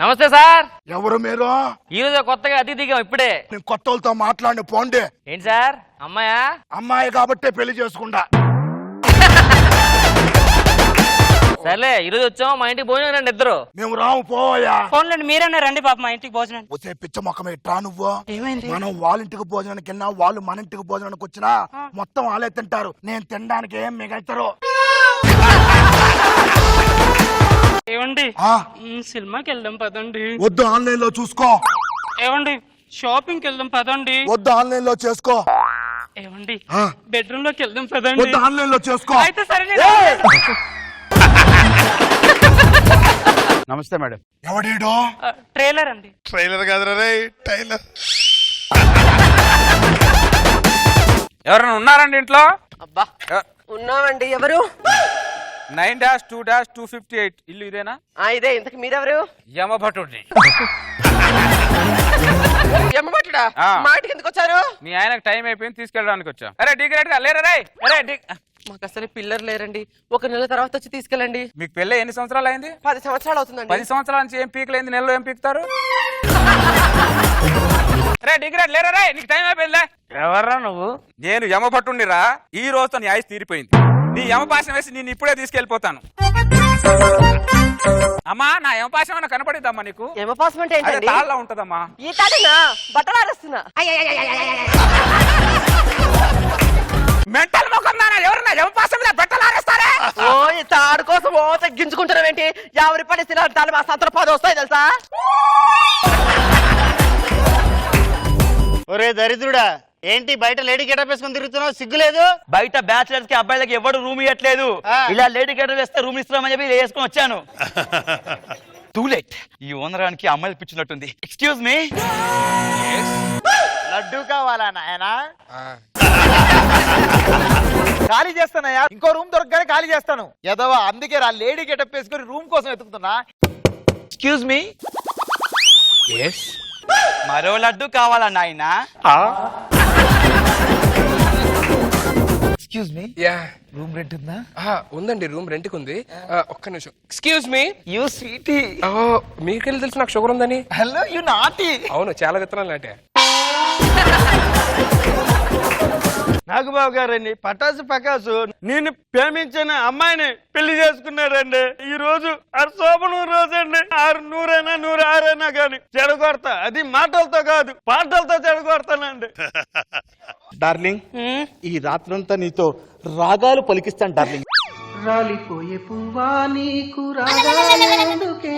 నమస్తే సార్. ఎవరు మీరు? ఈ రోజు కొత్తగా అతిథిగా ఇప్పుడే. నేను కొత్త వాళ్ళతో మాట్లాడి పోండి. ఏంటి సార్ అమ్మాయా? అమ్మాయి కాబట్టే పెళ్లి చేసుకుంటా. సర్లే ఈరోజు వచ్చాము, మా ఇంటికి భోజనం రండి ఇద్దరు. మేము రాము పోయా. ఫోన్లండి మీరన్నా రండి పాప మా ఇంటికి భోజనం. వచ్చే పిచ్చ మొక్కమే ట్రా నువ్వు. ఏమైంది? మనం వాళ్ళ ఇంటికి భోజనానికి వెళ్ళినా వాళ్ళు మన ఇంటికి భోజనానికి వచ్చినా మొత్తం వాళ్ళే తింటారు. నేను తినడానికి ఏం మిగల్తారు. ఏమండి సినిమాకి వెళ్దాం పదండి. వద్దు, ఆన్లైన్ లో చూసుకో. ఏమండి షాపింగ్ కి వెళ్దాం పదండి. వద్దు, ఆన్లైన్ లో చేసుకో. ఏమండి బెడ్రూమ్ లోకి వెళ్దాం పదండి. వద్దు, ఆన్లైన్ లో చేసుకో. అయితే సరే. నమస్తే మేడం. ఎవడీడో? ట్రైలర్ అండి. ట్రైలర్ కాదురా రే, టైలర్. ఎవరైనా ఉన్నారండి ఇంట్లో? అబ్బా ఉన్నామండి. ఎవరు? 9-2-258 ఇల్లు ఇదేనా? ఇదే. ఇంతకు మీరెవరు? యమభటుడిని. ఎమ్మబట్టుడా? మా ఇంటికి ఎందుకు వచ్చారు? మీ ఆయనకు టైం అయిపోయింది, తీసుకెళ్ళడానికి వచ్చా. అరే డిగ్రేట్ గా లేరా రే. అరే మాకు అసలు పిల్లలు లేరండి. ఒక నెల తర్వాత వచ్చి తీసుకెళ్ళండి. మీకు పెళ్ళి ఎన్ని సంవత్సరాలు అయింది? 10 సంవత్సరాలు అవుతుందండి. 10 సంవత్సరాల నుంచి ఏం పీకలేంది, నెలలో ఏం పీకుతారు? రే డిగ్రేట్ లేరా రే, నీకు టైం అయిపోయిందిలే. ఎవర్రా నువ్వు? నేను యమభటుడినిరా. ఈ రోజుతో నీ ఆయుష్ తీరిపోయింది. నీ యమపాశం వేసి నేను ఇప్పుడే తీసుకెళ్లిపోతాను. అమ్మా నా యమపాశం ఏమైనా కనపడిద్దమ్మా నీకు? యమపాసం అంటే ఏంటండి? తాళ్ళ ఉంటదమ్మా. ఈ తాడేనా? బట్టలు ఆరేస్తున్నా. మెంటల్ ముఖం నాన్న, ఎవరన్నా యమపాశం మీద బట్టలు ఆరేస్తారా? ఓ ఈ తాడు కోసం ఓ తగ్గించుకుంటారు ఏంటి? 50 రూపాయలు ఇస్తున్నారు. మా సంతలో 10 వస్తాయి తెలుసా? ఒరే దరిద్రుడా, ఏంటి బయట లేడీ గెటప్ వేసుకొని తిరుగుతున్నావు? సిగ్గులేదు? బయట బ్యాచిలర్స్ కి అబ్బాయిలకి ఎవడు రూమ్ ఇవ్వట్లేదు. ఇలా లేడీ గెటప్ వేస్తే రూమ్ ఇస్తామని చెప్పి వేసుకొని వచ్చాను. Too late. ఈ ఓనరానికి అమ్మాయిలు పిచ్చినట్టుంది. Excuse me. లడ్డు కావాలా నాయనా? ఖాళీ చేస్తానయ్యా. ఇంకో రూమ్ దొరకగానే ఖాళీ చేస్తాను. ఎదవా, అందుకే రా లేడీ గెటప్ వేసుకొని రూమ్ కోసం వెతుకుతున్నా. Excuse me. మరో లడ్డు కావాలా నాయనా? Excuse me. రూమ్ రెంట్ ఉందా? ఉందండి, రూమ్ రెంట్కి ఉంది. ఒక్క నిమిషం. Excuse me. You sweetie. మీకెళ్ళి తెలుసు నాకు షుగర్ ఉందని? Hello you naughty. అవును, చాలా విత్తనాలు నాటే. నాగబాబు గారండి, పటాసు పకాసు నేను ప్రేమించిన అమ్మాయిని పెళ్లి చేసుకున్నారండి. ఈ రోజు శోభనం రోజండి. 100 106 కానీ చెడగొడతా. అది మాటలతో కాదు, పాటలతో చెడగొడతానండి. డార్లింగ్, ఈ రాత్రంతా నీతో రాగాలు పలికిస్తాను డార్లింగ్. రాలిపోయే పువ్వా నీకు రాగాలెందుకే?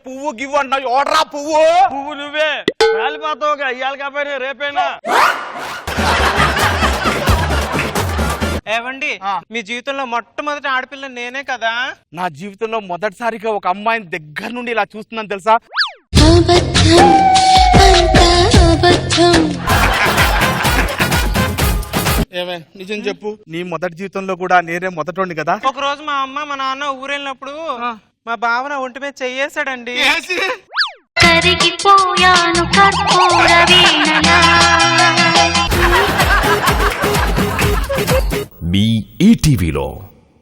పువ్వు గివ్వు అంటున్నావు, ఓడరా పువ్వు. పువ్వు నువ్వే రాలిపోతావుగా, ఇవాళ కాకపోయినా రేపైనా. ఏమండి మీ జీవితంలో మొట్టమొదటి ఆడపిల్ల నేనే కదా? నా జీవితంలో మొదటిసారిగా ఒక అమ్మాయిని దగ్గర నుండి ఇలా చూస్తున్నాను తెలుసా? ఏమే నిజం చెప్పు, నీ మొదటి జీవితంలో కూడా నేనే మొదటోండి కదా? ఒక రోజు మా అమ్మ మా నాన్న ఊరెళ్ళినప్పుడు మా బావ నా ఒంటి మీద చెయ్యేశాడండి. కరిగిపోయాను కర్పూర వీణలా. మీ ఈటీవీలో